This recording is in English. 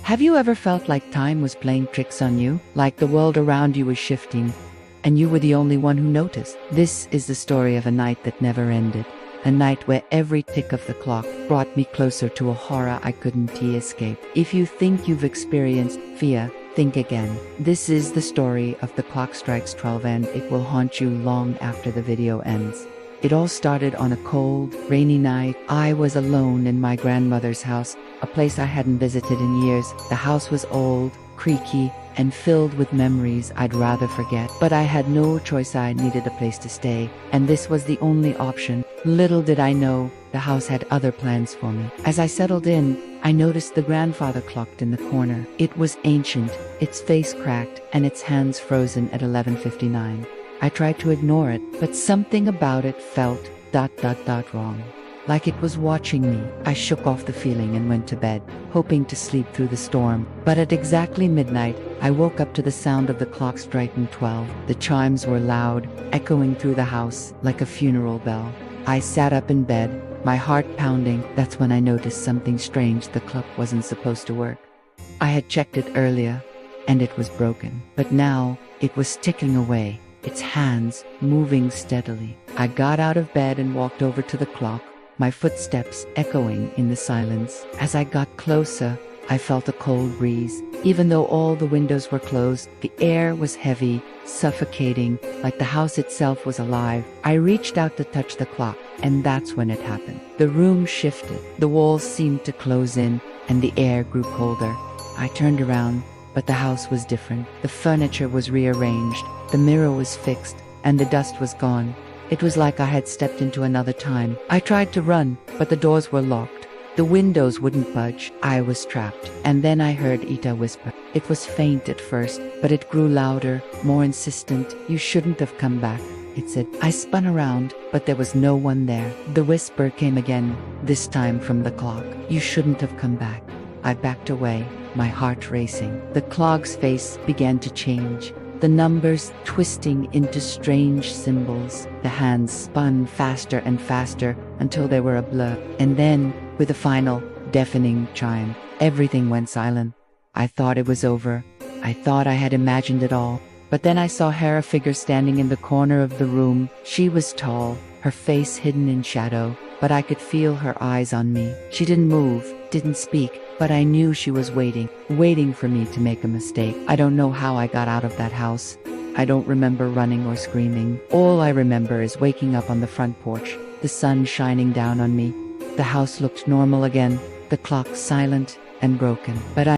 Have you ever felt like time was playing tricks on you? Like the world around you was shifting, and you were the only one who noticed? This is the story of a night that never ended. A night where every tick of the clock brought me closer to a horror I couldn't escape. If you think you've experienced fear, think again. This is the story of The Clock Strikes 12, and it will haunt you long after the video ends. It all started on a cold, rainy night. I was alone in my grandmother's house, a place I hadn't visited in years. The house was old, creaky, and filled with memories I'd rather forget. But I had no choice. I needed a place to stay, and this was the only option. Little did I know, the house had other plans for me. As I settled in, I noticed the grandfather clock in the corner. It was ancient, its face cracked, and its hands frozen at 11:59. I tried to ignore it, but something about it felt ... wrong. Like it was watching me. I shook off the feeling and went to bed, hoping to sleep through the storm. But at exactly midnight, I woke up to the sound of the clock striking 12. The chimes were loud, echoing through the house like a funeral bell. I sat up in bed, my heart pounding. That's when I noticed something strange. The clock wasn't supposed to work. I had checked it earlier, and it was broken. But now, it was ticking away, its hands moving steadily. I got out of bed and walked over to the clock, my footsteps echoing in the silence. As I got closer, I felt a cold breeze. Even though all the windows were closed, the air was heavy, suffocating, like the house itself was alive. I reached out to touch the clock, and that's when it happened. The room shifted, the walls seemed to close in, and the air grew colder. I turned around, but the house was different. The furniture was rearranged, the mirror was fixed, and the dust was gone. It was like I had stepped into another time. I tried to run, but the doors were locked. The windows wouldn't budge. I was trapped. And then I heard Ita whisper. It was faint at first, but it grew louder, more insistent. "You shouldn't have come back," it said. I spun around, but there was no one there. The whisper came again, this time from the clock. "You shouldn't have come back." I backed away, my heart racing. The clock's face began to change, the numbers twisting into strange symbols. The hands spun faster and faster until they were a blur. And then, with a final, deafening chime, everything went silent. I thought it was over. I thought I had imagined it all. But then I saw Hera figure standing in the corner of the room. She was tall, her face hidden in shadow, but I could feel her eyes on me. She didn't move, didn't speak, but I knew she was waiting for me to make a mistake. I don't know how I got out of that house. I don't remember running or screaming. All I remember is waking up on the front porch, the sun shining down on me. The house looked normal again, the clock silent and broken. But